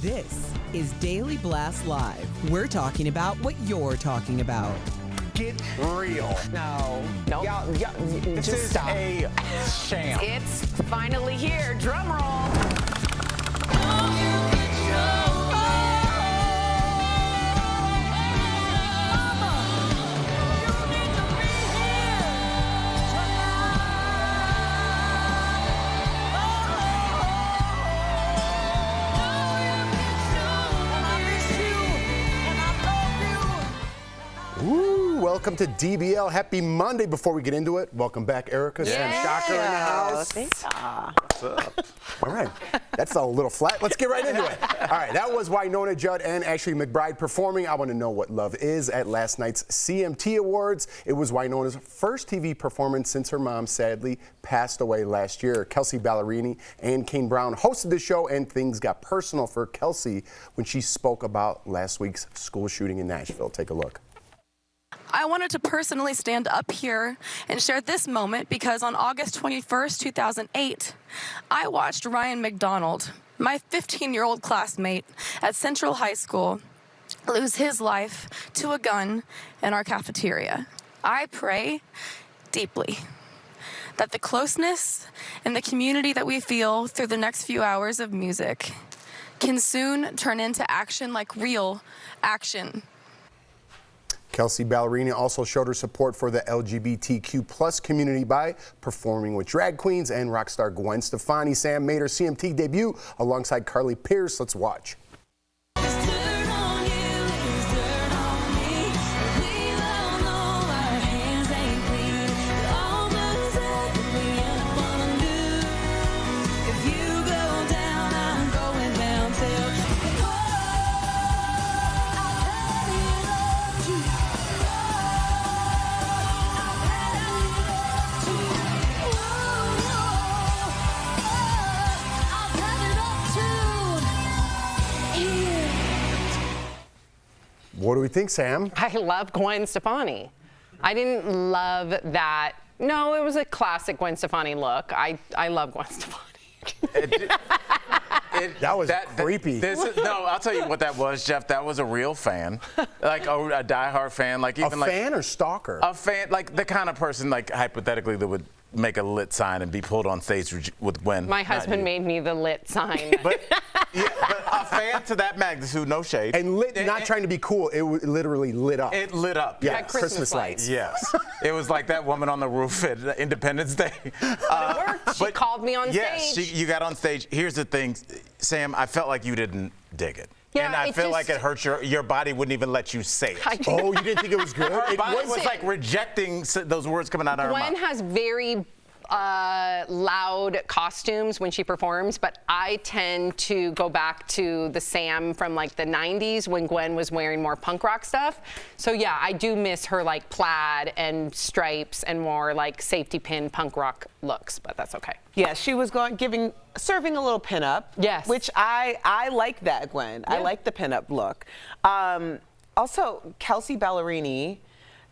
This is Daily Blast Live. We're talking about what you're talking about. Get real. No. This is stop. a sham. It's finally here. Drum roll. Welcome to DBL. Happy Monday. Before we get into it, welcome back, Erica. Sam Shocker in the house. What's up? All right. That's a little flat. Let's get right into it. All right. That was Wynonna Judd and Ashley McBride performing I Want to Know What Love Is at last night's CMT Awards. It was Wynonna's first TV performance since her mom sadly passed away last year. Kelsey Ballerini and Kane Brown hosted the show, and things got personal for Kelsey when she spoke about last week's school shooting in Nashville. Take a look. I wanted to personally stand up here and share this moment because on August 21st, 2008, I watched Ryan McDonald, my 15-year-old classmate at Central High School, lose his life to a gun in our cafeteria. I pray deeply that the closeness and the community that we feel through the next few hours of music can soon turn into action, like real action. Kelsey Ballerini also showed her support for the LGBTQ plus community by performing with drag queens and rock star Gwen Stefani. Sam made her CMT debut alongside Carly Pearce. Let's watch. What do we think, Sam? I love Gwen Stefani. I didn't love that. No, it was a classic Gwen Stefani look. I love Gwen Stefani. That was creepy. No, I'll tell you what that was, Jeff. That was a real fan, like a diehard fan, like even a fan or stalker. A fan, like the kind of person, like hypothetically, that would make a lit sign and be pulled on stage with Gwen. My husband made me the lit sign. But a fan to that magnitude, no shade. And lit, not trying to be cool, it literally lit up. It lit up. Yeah, Like Christmas lights. Yes. It was like that woman on the roof at Independence Day. It worked. She called me on stage. You got on stage. Here's the thing, Sam, I felt like you didn't dig it. Yeah, and I feel like it hurt your body wouldn't even let you say it. Oh, you didn't think it was good? Her body was like rejecting those words coming out of her mouth. Gwen has very loud costumes when she performs, but I tend to go back to the Sam from like the 90s when Gwen was wearing more punk rock stuff. So yeah, I do miss her like plaid and stripes and more like safety pin punk rock looks, but that's okay. Yeah, she was serving a little pinup. Yes. Which I like that, Gwen. Yeah. I like the pinup look. Also, Kelsey Ballerini,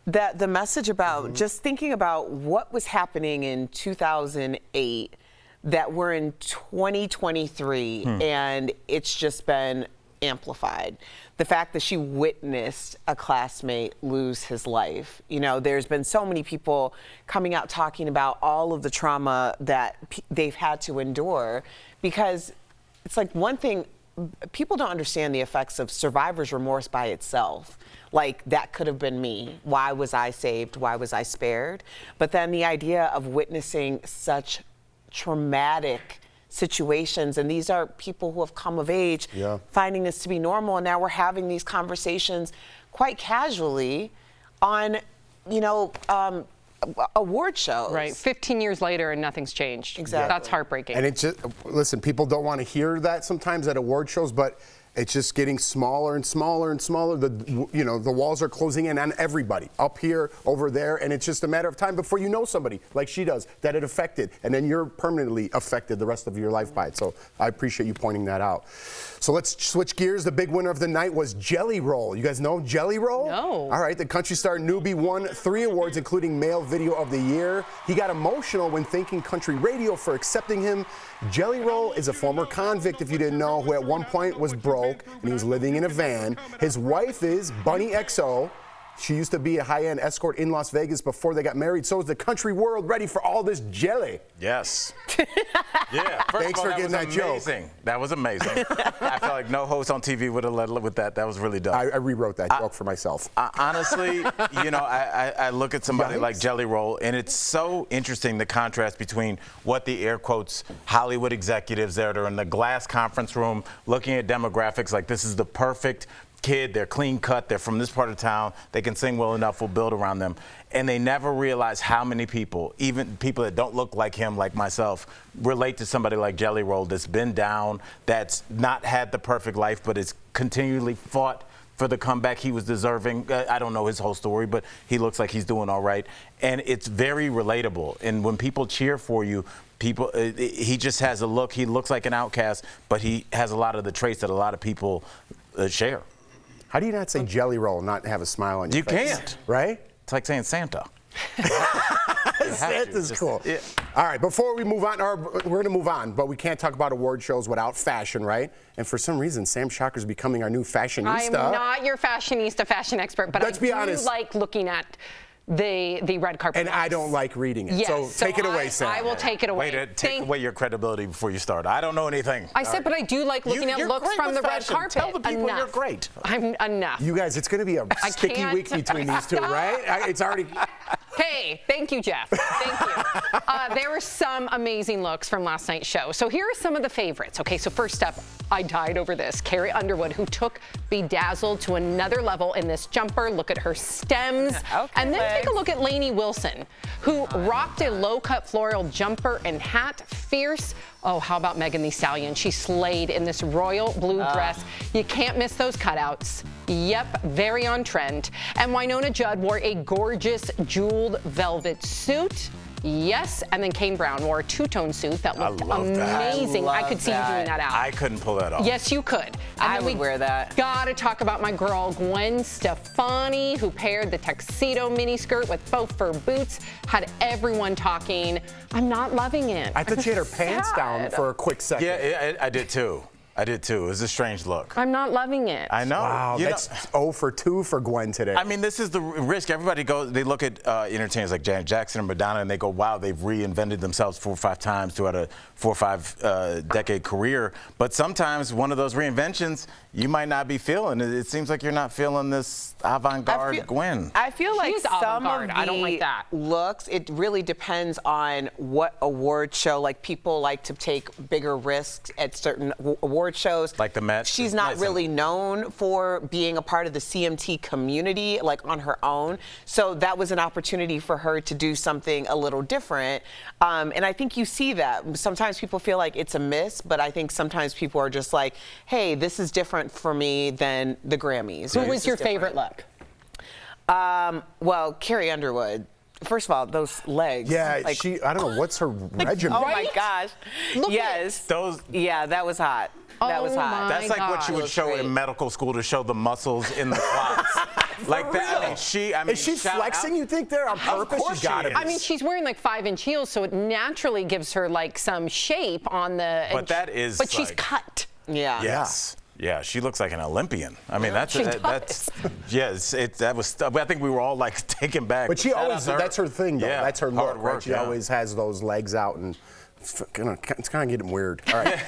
that the message about just thinking about what was happening in 2008, that we're in 2023 and it's just been amplified. The fact that she witnessed a classmate lose his life. You know, there's been so many people coming out talking about all of the trauma that they've had to endure, because it's like one thing, people don't understand the effects of survivor's remorse by itself. Like, that could have been me. Why was I saved? Why was I spared? But then the idea of witnessing such traumatic situations, and these are people who have come of age, finding this to be normal, and now we're having these conversations quite casually on, award shows. Right, 15 years later and nothing's changed. Exactly. That's heartbreaking. And it's just, listen, people don't want to hear that sometimes at award shows, but it's just getting smaller and smaller and smaller. The walls are closing in on everybody, up here, over there, and it's just a matter of time before you know somebody, like she does, that it affected, and then you're permanently affected the rest of your life by it. So I appreciate you pointing that out. So let's switch gears. The big winner of the night was Jelly Roll. You guys know Jelly Roll? No. All right, the country star newbie won 3 awards, including Male Video of the Year. He got emotional when thanking country radio for accepting him. Jelly Roll is a former convict, if you didn't know, who at one point was broke broke, and he was living in a van. His wife is Bunny XO. She used to be a high-end escort in Las Vegas before they got married. So is the country world ready for all this jelly? Yes. Yeah. Thanks for getting that joke. Amazing. That was amazing. I felt like no host on TV would have led with that. That was really dope. I rewrote that joke for myself. Honestly, you know, I look at somebody like Jelly Roll, and it's so interesting the contrast between what the air quotes Hollywood executives that are in the glass conference room looking at demographics like this is the perfect kid, they're clean cut, they're from this part of town, they can sing well enough, we'll build around them. And they never realize how many people, even people that don't look like him, like myself, relate to somebody like Jelly Roll that's been down, that's not had the perfect life, but has continually fought for the comeback he was deserving. I don't know his whole story, but he looks like he's doing all right. And it's very relatable. And when people cheer for you, he just has a look, he looks like an outcast, but he has a lot of the traits that a lot of people share. How do you not say Jelly Roll and not have a smile on your face? You can't. Right? It's like saying Santa. Santa's cool. Yeah. All right, before we move on, we're going to move on, but we can't talk about award shows without fashion, right? And for some reason, Sam Shocker's becoming our new fashionista. I'm not your fashionista, fashion expert, but Let's be honest. like looking at the red carpet. And I don't like reading it. Yes, So take it away, Sam. I will take it away. Way to take away your credibility before you start. I don't know anything. I said, but I do like looking at You're looks great from with the red fashion. carpet. Tell the people enough. you're great. I'm enough. You guys, it's going to be a sticky can't. week between these two, right? It's already... Hey, thank you, Jeff. Thank you. There were some amazing looks from last night's show. So here are some of the favorites. Okay, so first up, I died over this. Carrie Underwood, who took Bedazzled to another level in this jumper. Look at her stems. Okay, and then take a look at Lainey Wilson, who rocked a low-cut floral jumper and hat. Fierce. Oh, how about Megan Thee Stallion? She slayed in this royal blue dress. You can't miss those cutouts. Yep, very on trend. And Winona Judd wore a gorgeous jeweled velvet suit. Yes, and then Kane Brown wore a two-tone suit that looked amazing. I could see you doing that out. I couldn't pull that off. Yes, you could. And I then would wear that. Gotta talk about my girl Gwen Stefani, who paired the tuxedo miniskirt with faux fur boots, had everyone talking. I'm not loving it. I thought she had her pants down for a quick second. Yeah, I did too. It was a strange look. I'm not loving it. I know. Wow, that's 0 for 2 for Gwen today. I mean, this is the risk. Everybody they look at entertainers like Janet Jackson and Madonna, and they go, wow, they've reinvented themselves 4 or 5 times throughout a 4 or 5 decade career. But sometimes one of those reinventions, you might not be feeling. It seems like you're not feeling this avant-garde Gwen. I feel like She's some of avant-garde. the I don't like that. looks, it really depends on what award show. Like, people like to take bigger risks at certain award shows. Like the Met. She's not really known for being a part of the CMT community, like on her own. So that was an opportunity for her to do something a little different. And I think you see that. Sometimes people feel like it's a miss, but I think sometimes people are just like, hey, this is different for me than the Grammys. Who was your favorite look? Well, Carrie Underwood. First of all, those legs. yeah, like, I don't know, what's her regimen? oh my Right? gosh. Look at yes. Those. Yeah, that was hot. That was Oh hot. my That's like what you would gosh. show Great. in medical school to show the muscles in the quads. Like that. I mean, Is she shout flexing, out- you think, there on purpose? course She gotta she be. is. I mean, she's wearing like 5-inch heels, so it naturally gives her like some shape on the. But that is But she's like- cut. Yeah. Yes. Yeah, she looks like an Olympian. I mean, that's She that's yes. That was. I think we were all like taken back. But she Shout out always, to her. that's her thing, though. Yeah, That's her hard look, work, right? She yeah. always has those legs out, and it's kind of getting weird. All right.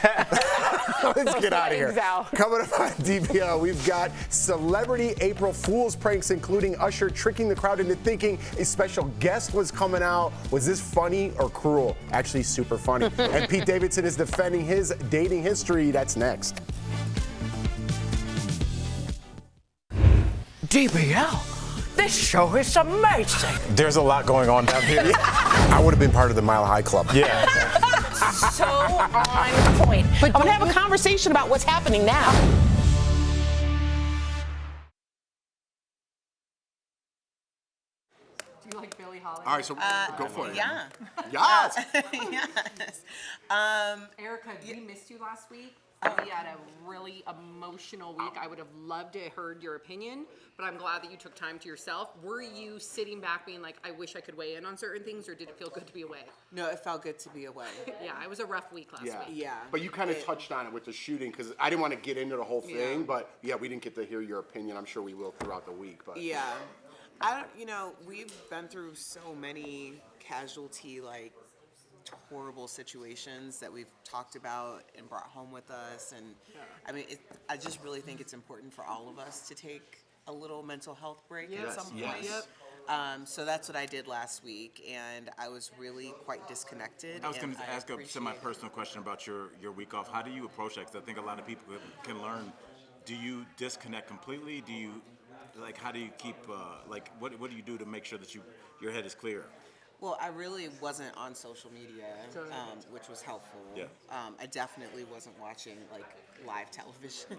Let's get out of here. Legs out. Coming up on DBL, we've got celebrity April Fool's pranks, including Usher tricking the crowd into thinking a special guest was coming out. Was this funny or cruel? Actually, super funny. And Pete Davidson is defending his dating history. That's next. DBL, this show is amazing. There's a lot going on down here. I would have been part of the Mile High Club. Yeah. So on point. But I'm gonna have a conversation about what's happening now. Do you like Billie Holiday? All right, so go for it. Yeah. Yes. Yes. Erica, we missed you last week. Kelly had a really emotional week. I would have loved to have heard your opinion, but I'm glad that you took time to yourself. Were you sitting back being like, I wish I could weigh in on certain things, or did it feel good to be away? No, it felt good to be away. Yeah, it was a rough week last week. Yeah. But you kind of touched on it with the shooting, because I didn't want to get into the whole thing, but yeah, we didn't get to hear your opinion. I'm sure we will throughout the week. But Yeah. We've been through so many casualty, horrible situations that we've talked about and brought home with us. And I just really think it's important for all of us to take a little mental health break at some point. So that's what I did last week, and I was really quite disconnected. I was going to ask a semi-personal question about your week off. How do you approach that? Because I think a lot of people can learn. Do you disconnect completely? Do you, how do you keep, what do you do to make sure that your head is clear? Well, I really wasn't on social media, which was helpful. Yeah. I definitely wasn't watching live television.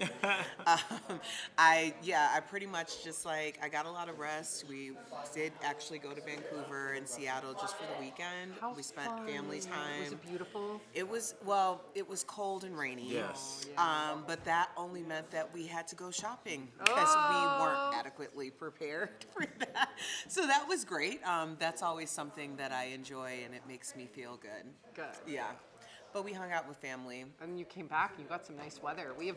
I pretty much just I got a lot of rest. We did actually go to Vancouver and Seattle just for the weekend. We spent family time. Was it beautiful? It was cold and rainy. Yes. But that only meant that we had to go shopping because we weren't adequately prepared for that. So that was great. That's always something that I enjoy, and it makes me feel good. Good. Yeah. But we hung out with family. And you came back and you got some nice weather. We have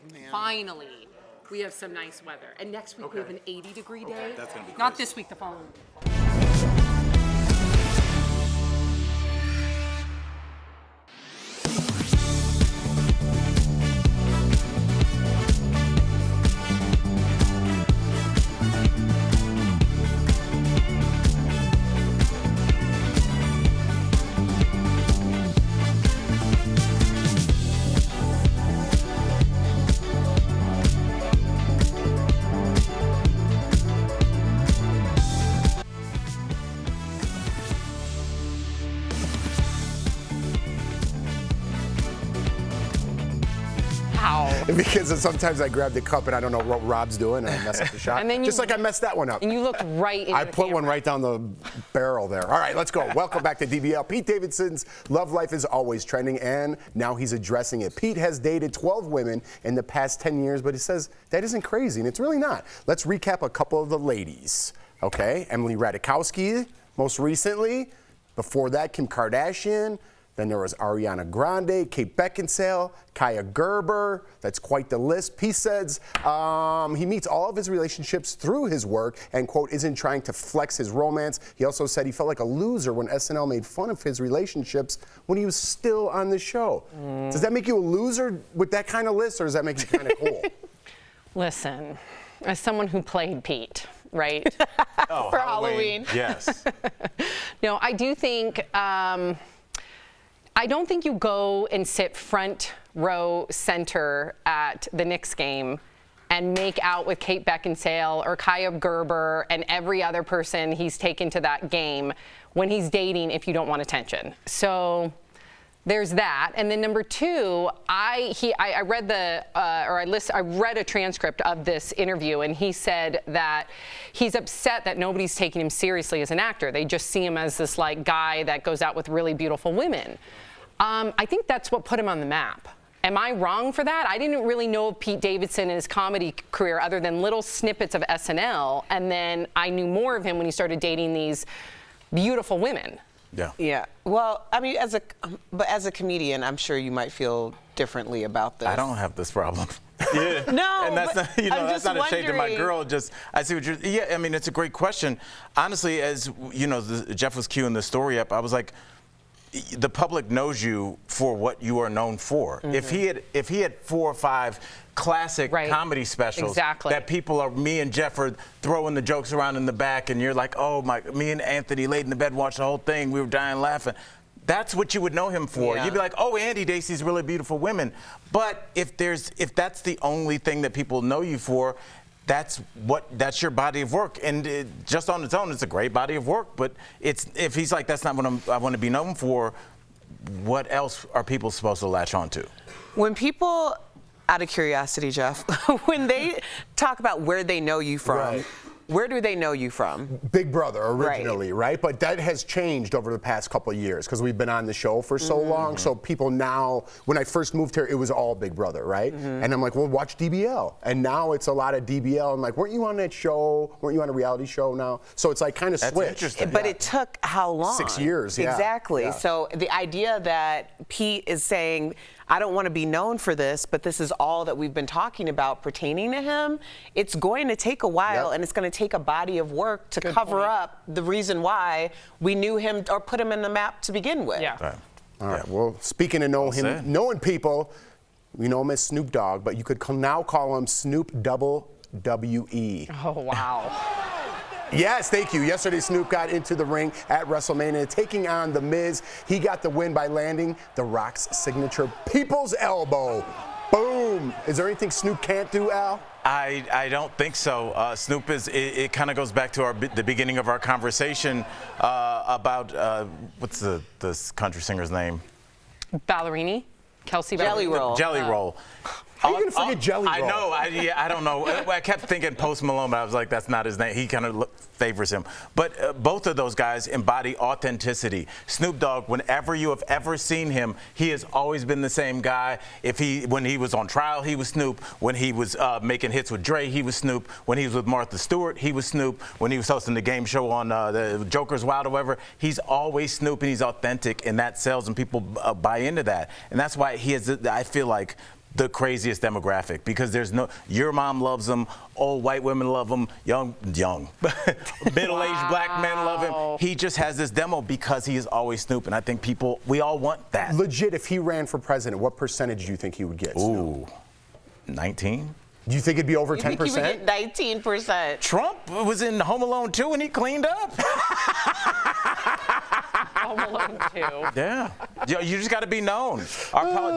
we have some nice weather. And next week we have an 80-degree day. That's going to be Not crazy. this week, the following week. Because sometimes I grab the cup and I don't know what Rob's doing, and I mess up the shot. And then just like I messed that one up. And you looked right into I the put one camera. right down the barrel there. All right, let's go. Welcome back to DBL. Pete Davidson's love life is always trending, and now he's addressing it. Pete has dated 12 women in the past 10 years, but he says that isn't crazy, and it's really not. Let's recap a couple of the ladies. Okay, Emily Ratajkowski, most recently. Before that, Kim Kardashian. Then there was Ariana Grande, Kate Beckinsale, Kaya Gerber. That's quite the list. Pete says he meets all of his relationships through his work and, quote, isn't trying to flex his romance. He also said he felt like a loser when SNL made fun of his relationships when he was still on the show. Does that make you a loser with that kind of list, or does that make you kind of cool? Listen, as someone who played Pete, right? Oh, for Halloween. Yes. No, I do think, I don't think you go and sit front row center at the Knicks game and make out with Kate Beckinsale or Kaya Gerber and every other person he's taken to that game when he's dating if you don't want attention. So there's that. And then number two, I read I read a transcript of this interview, and he said that he's upset that nobody's taking him seriously as an actor. They just see him as this guy that goes out with really beautiful women. I think that's what put him on the map. Am I wrong for that? I didn't really know of Pete Davidson and his comedy career other than little snippets of SNL, and then I knew more of him when he started dating these beautiful women. Yeah. Yeah. Well, I mean, as a comedian, I'm sure you might feel differently about this. I don't have this problem. Yeah. No, and that's but not, I'm that's just not a shade to my wondering. girl. Just I see what you're. Yeah, I mean, it's a great question. Honestly, as you know, Jeff was queuing the story up. I was like, the public knows you for what you are known for. Mm-hmm. If he had 4 or 5 classic comedy specials that me and Jeff are throwing the jokes around in the back, and you're like, oh my, me and Anthony laid in the bed, watched the whole thing, we were dying laughing. That's what you would know him for. Yeah. You'd be like, oh, Andy dates these really beautiful women. But if that's the only thing that people know you for, that's your body of work, and just on its own, it's a great body of work. But if he's like, that's not what I want to be known for, what else are people supposed to latch on to? When people, out of curiosity, Jeff, when they talk about where they know you from, Where do they know you from? Big Brother originally, right? But that has changed over the past couple of years because we've been on the show for so long. So people now, when I first moved here, it was all Big Brother, right? And I'm like, well, watch DBL. And now it's a lot of DBL. I'm like, weren't you on that show? Weren't you on a reality show now? So it's like kind of switched. Interesting. But it took how long? 6 years, yeah. Exactly. Yeah. So the idea that Pete is saying, I don't want to be known for this, but this is all that we've been talking about pertaining to him, it's going to take a while, and it's going to take a body of work to cover up the reason why we knew him or put him in the map to begin with. Yeah. Right. All right, well, speaking of knowing people, we know him as Snoop Dogg, but you could now call him Snoop WWE. Oh, wow. Yes, thank you. Yesterday, Snoop got into the ring at WrestleMania, taking on The Miz. He got the win by landing The Rock's signature People's Elbow. Boom. Is there anything Snoop can't do, Al? I don't think so. Snoop is, it kind of goes back to the beginning of our conversation about, what's the country singer's name? Ballerini? Kelsey Jelly Ballerini. Roll. Jelly Roll. How are you going to forget Jelly Roll? I know. I don't know. I kept thinking Post Malone, but I was like, that's not his name. He kind of favors him. But both of those guys embody authenticity. Snoop Dogg, whenever you have ever seen him, he has always been the same guy. When he was on trial, he was Snoop. When he was making hits with Dre, he was Snoop. When he was with Martha Stewart, he was Snoop. When he was hosting the game show on the Joker's Wild or whatever, he's always Snoop, and he's authentic, and that sells, and people buy into that. And that's why he has, I feel like, the craziest demographic, because there's your mom loves him, old white women love him, young middle-aged black men love him. He just has this demo because he is always Snoop, and I think we all want that. Legit, if he ran for president, what percentage do you think he would get? Ooh, 19? Do you think it'd be over 10%? You think he would get 19%? Trump was in Home Alone 2 and he cleaned up. Home Alone 2. Yeah. You just got to be known.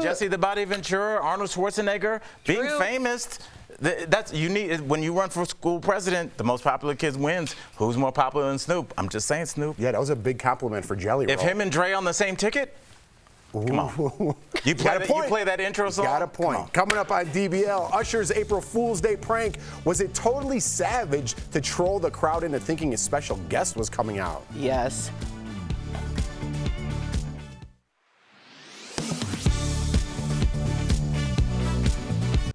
Jesse the Body Ventura, Arnold Schwarzenegger, being famous. That's you need when you run for school president. The most popular kids wins. Who's more popular than Snoop? I'm just saying, Snoop. Yeah, that was a big compliment for Jelly Roll. If him and Dre on the same ticket. Come on. You play that intro song? Got a point. Coming up on DBL, Usher's April Fool's Day prank. Was it totally savage to troll the crowd into thinking a special guest was coming out? Yes.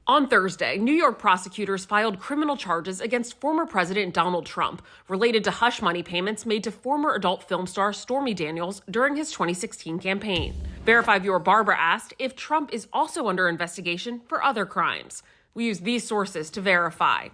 On Thursday, New York prosecutors filed criminal charges against former President Donald Trump related to hush money payments made to former adult film star Stormy Daniels during his 2016 campaign. Verified viewer Barbara asked if Trump is also under investigation for other crimes. We use these sources to verify.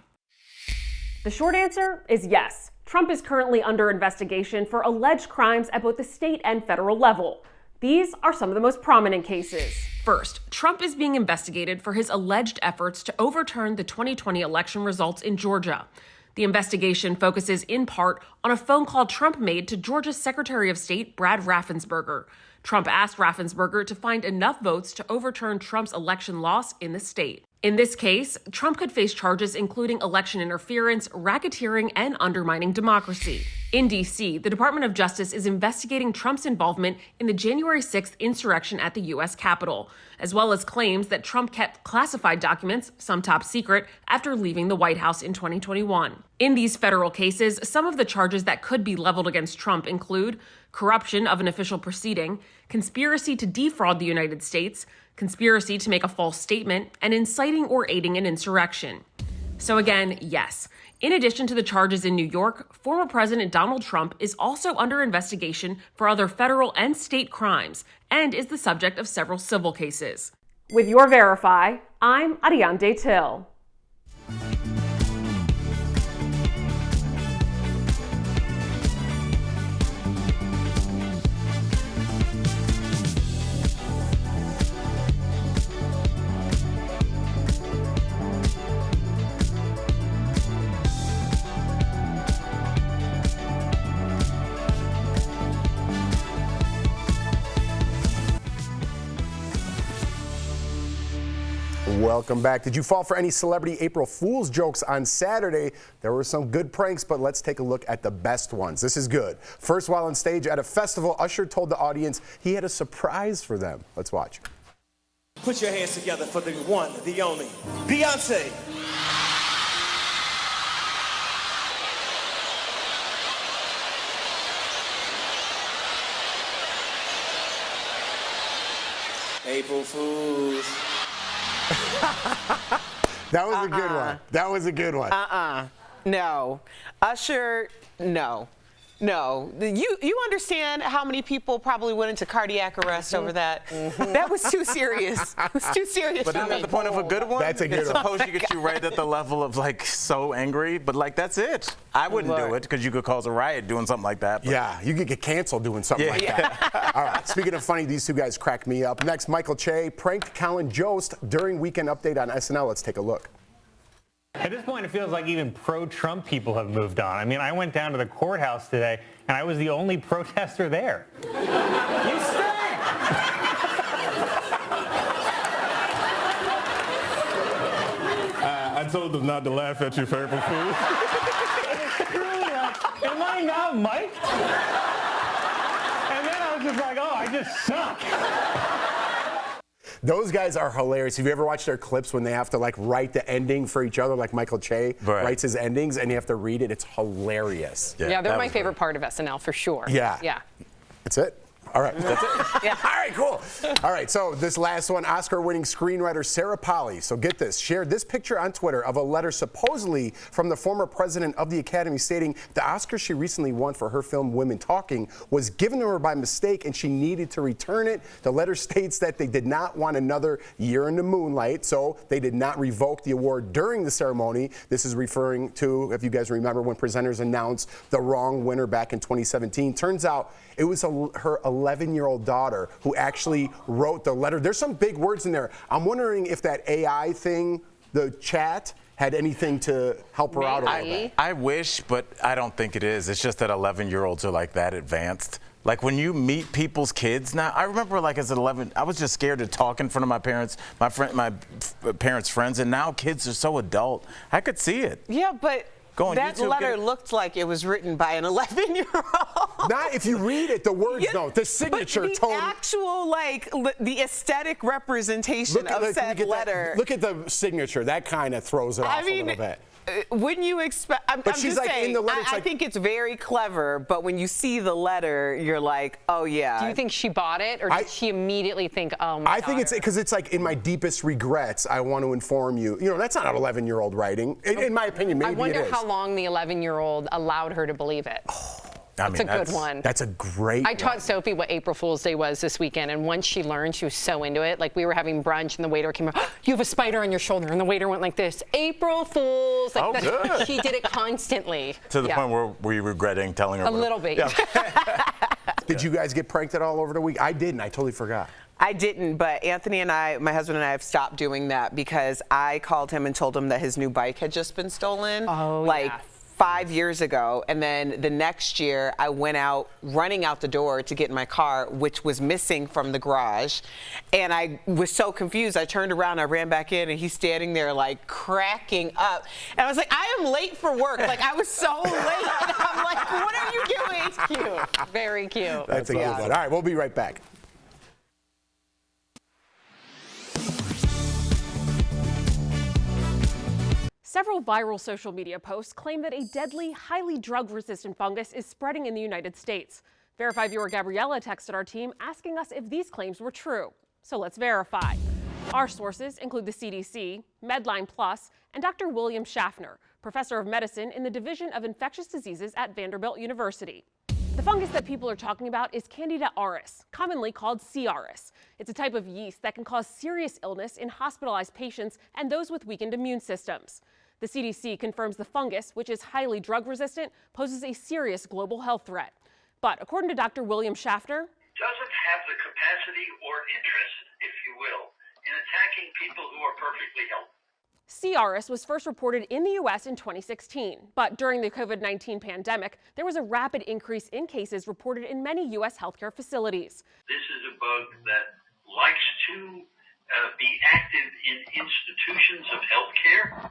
The short answer is yes. Trump is currently under investigation for alleged crimes at both the state and federal level. These are some of the most prominent cases. First, Trump is being investigated for his alleged efforts to overturn the 2020 election results in Georgia. The investigation focuses in part on a phone call Trump made to Georgia's Secretary of State, Brad Raffensperger. Trump asked Raffensperger to find enough votes to overturn Trump's election loss in the state. In this case, Trump could face charges including election interference, racketeering, and undermining democracy. In D.C., the Department of Justice is investigating Trump's involvement in the January 6th insurrection at the U.S. Capitol, as well as claims that Trump kept classified documents, some top secret, after leaving the White House in 2021. In these federal cases, some of the charges that could be leveled against Trump include corruption of an official proceeding, conspiracy to defraud the United States, conspiracy to make a false statement, and inciting or aiding an insurrection. So again, yes. In addition to the charges in New York, former President Donald Trump is also under investigation for other federal and state crimes and is the subject of several civil cases. With your Verify, I'm Ariane Till. Welcome back. Did you fall for any celebrity April Fool's jokes on Saturday? There were some good pranks, but let's take a look at the best ones. This is good. First, while on stage at a festival, Usher told the audience he had a surprise for them. Let's watch. Put your hands together for the one, the only, Beyonce. April Fools. That was a good one. That was a good one. No. Usher, no. No. You understand how many people probably went into cardiac arrest over that? That was too serious. It was too serious But for isn't me. that the point of a good one? That's a good It's one. supposed to get you right at the level of like so angry, but like that's it. I wouldn't do it because you could cause a riot doing something like that. But Yeah, you could get canceled doing something like that. All right, speaking of funny, these two guys cracked me up. Next, Michael Che pranked Colin Jost during Weekend Update on SNL. Let's take a look. At this point, it feels like even pro-Trump people have moved on. I mean, I went down to the courthouse today, and I was the only protester there. You stink! I told them not to laugh at your favorite food. Am I not mic'd? And then I was just like, oh, I just suck. Those guys are hilarious. Have you ever watched their clips when they have to like write the ending for each other, like Michael Che writes his endings and you have to read it? It's hilarious. Yeah, they're my favorite part of SNL for sure. Yeah. Yeah. That's it. All right. That's it. Yeah. All right, cool. All right, so this last one, Oscar-winning screenwriter Sarah Polley, so get this, shared this picture on Twitter of a letter supposedly from the former president of the Academy stating the Oscar she recently won for her film Women Talking was given to her by mistake and she needed to return it. The letter states that they did not want another year in the moonlight, so they did not revoke the award during the ceremony. This is referring to, if you guys remember, when presenters announced the wrong winner back in 2017. Turns out it was her 11-year-old daughter who actually wrote the letter. There's some big words in there. I'm wondering if that AI thing, the chat, had anything to help her out a little bit. I wish, but I don't think it is. It's just that 11-year-olds are like that advanced. Like when you meet people's kids now, I remember like as an 11, I was just scared to talk in front of my parents' friends, and now kids are so adult. I could see it. Yeah, but that YouTube, letter looked like it was written by an 11-year-old. Not if you read it, the words don't. The signature but the tone. actual, like, the aesthetic representation of said letter. Look at the signature. That kind of throws it off a little bit. Wouldn't you expect? I'm But she's just like, saying, in the letter, it's I like- think it's very clever, but when you see the letter, you're like, oh yeah. Do you think she bought it, or did she immediately think, oh my I think it's because it's like in my deepest regrets, I want to inform you. You know, that's not an 11-year-old writing. In my opinion, maybe I wonder it is. how long the 11-year-old allowed her to believe it. I That's mean, a good one. That's a great I taught Sophie what April Fool's Day was this weekend, and once she learned, she was so into it. Like, we were having brunch, and the waiter came up, oh, you have a spider on your shoulder, and the waiter went like this, April Fool's. Like, good. She did it constantly. To the point where were you regretting telling her? A little bit. Yeah. Did you guys get pranked at all over the week? I didn't. I totally forgot. I didn't, but Anthony and I, my husband and I, have stopped doing that because I called him and told him that his new bike had just been stolen. Oh, like, yeah. 5 years ago, and then the next year I went out running out the door to get in my car, which was missing from the garage, and I was so confused. I turned around, I ran back in, and he's standing there like cracking up, and I was like, I am late for work. Like, I was so late, and I'm like, what are you doing? It's cute. Very cute. That's a good one. All right, we'll be right back. Several viral social media posts claim that a deadly, highly drug-resistant fungus is spreading in the United States. Verified viewer Gabriella texted our team asking us if these claims were true. So let's verify. Our sources include the CDC, Medline Plus, and Dr. William Schaffner, professor of medicine in the Division of Infectious Diseases at Vanderbilt University. The fungus that people are talking about is Candida auris, commonly called C. auris. It's a type of yeast that can cause serious illness in hospitalized patients and those with weakened immune systems. The CDC confirms the fungus, which is highly drug-resistant, poses a serious global health threat. But according to Dr. William Schaffner, doesn't have the capacity or interest, if you will, in attacking people who are perfectly healthy. C. auris was first reported in the U.S. in 2016, but during the COVID-19 pandemic, there was a rapid increase in cases reported in many U.S. healthcare facilities. This is a bug that likes to be active in institutions of healthcare,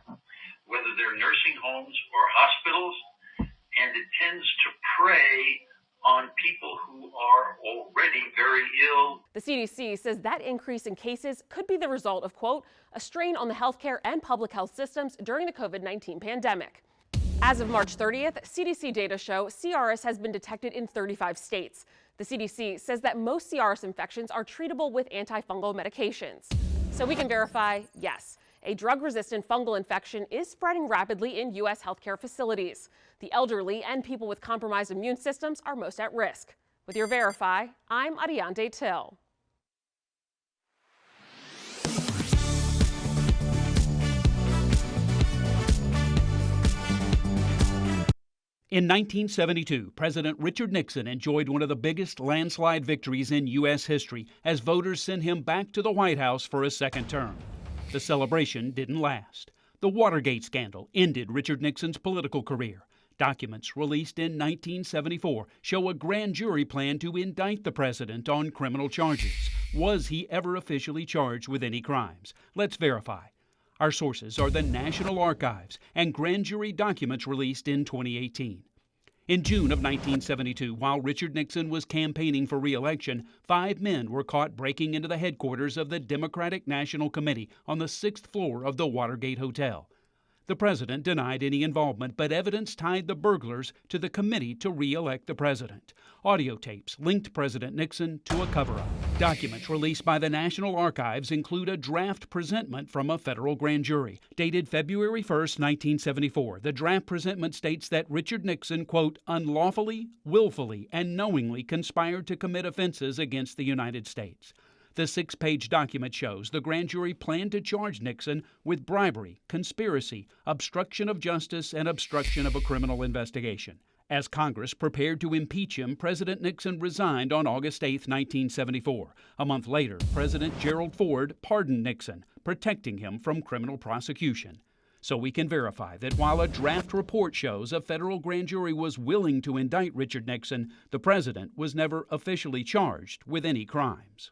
whether they're nursing homes or hospitals, and it tends to prey on people who are already very ill. The CDC says that increase in cases could be the result of, quote, a strain on the healthcare and public health systems during the COVID-19 pandemic. As of March 30th, CDC data show C. auris has been detected in 35 states. The CDC says that most CRS infections are treatable with antifungal medications. So we can verify, yes, a drug-resistant fungal infection is spreading rapidly in U.S. healthcare facilities. The elderly and people with compromised immune systems are most at risk. With your Verify, I'm Ariande Till. In 1972, President Richard Nixon enjoyed one of the biggest landslide victories in U.S. history as voters sent him back to the White House for a second term. The celebration didn't last. The Watergate scandal ended Richard Nixon's political career. Documents released in 1974 show a grand jury plan to indict the president on criminal charges. Was he ever officially charged with any crimes? Let's verify. Our sources are the National Archives and grand jury documents released in 2018. In June of 1972, while Richard Nixon was campaigning for re-election, 5 men were caught breaking into the headquarters of the Democratic National Committee on the 6th floor of the Watergate Hotel. The president denied any involvement, but evidence tied the burglars to the committee to re-elect the president. Audio tapes linked President Nixon to a cover-up. Documents released by the National Archives include a draft presentment from a federal grand jury. Dated February 1, 1974, the draft presentment states that Richard Nixon, quote, unlawfully, willfully, and knowingly conspired to commit offenses against the United States. The 6-page document shows the grand jury planned to charge Nixon with bribery, conspiracy, obstruction of justice, and obstruction of a criminal investigation. As Congress prepared to impeach him, President Nixon resigned on August 8, 1974. A month later, President Gerald Ford pardoned Nixon, protecting him from criminal prosecution. So we can verify that while a draft report shows a federal grand jury was willing to indict Richard Nixon, the president was never officially charged with any crimes.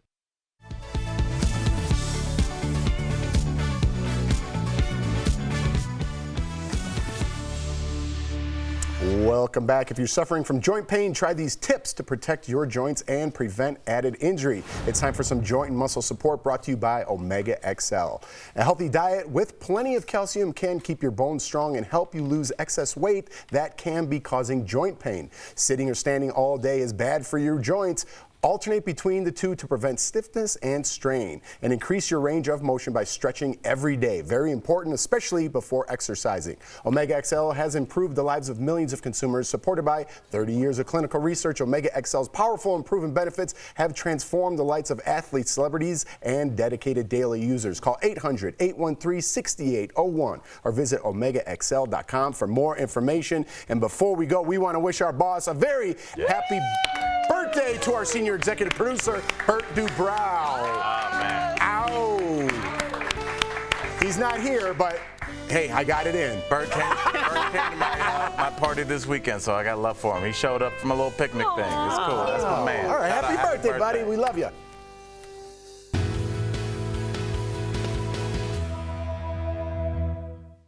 Welcome back. If you're suffering from joint pain, try these tips to protect your joints and prevent added injury. It's time for some joint and muscle support brought to you by Omega XL. A healthy diet with plenty of calcium can keep your bones strong and help you lose excess weight that can be causing joint pain. Sitting or standing all day is bad for your joints. Alternate between the two to prevent stiffness and strain, and increase your range of motion by stretching every day. Very important, especially before exercising. Omega XL has improved the lives of millions of consumers. Supported by 30 years of clinical research, Omega XL's powerful and proven benefits have transformed the lives of athletes, celebrities, and dedicated daily users. Call 800-813-6801 or visit OmegaXL.com for more information. And before we go, we want to wish our boss a very happy birthday to our senior executive producer, Bert Dubrow. Oh, man. Ow. He's not here, but hey, I got it in. Bert came to my party this weekend, so I got love for him. He showed up from a little picnic thing. It's cool. That's my man. All right, happy birthday, buddy. We love you.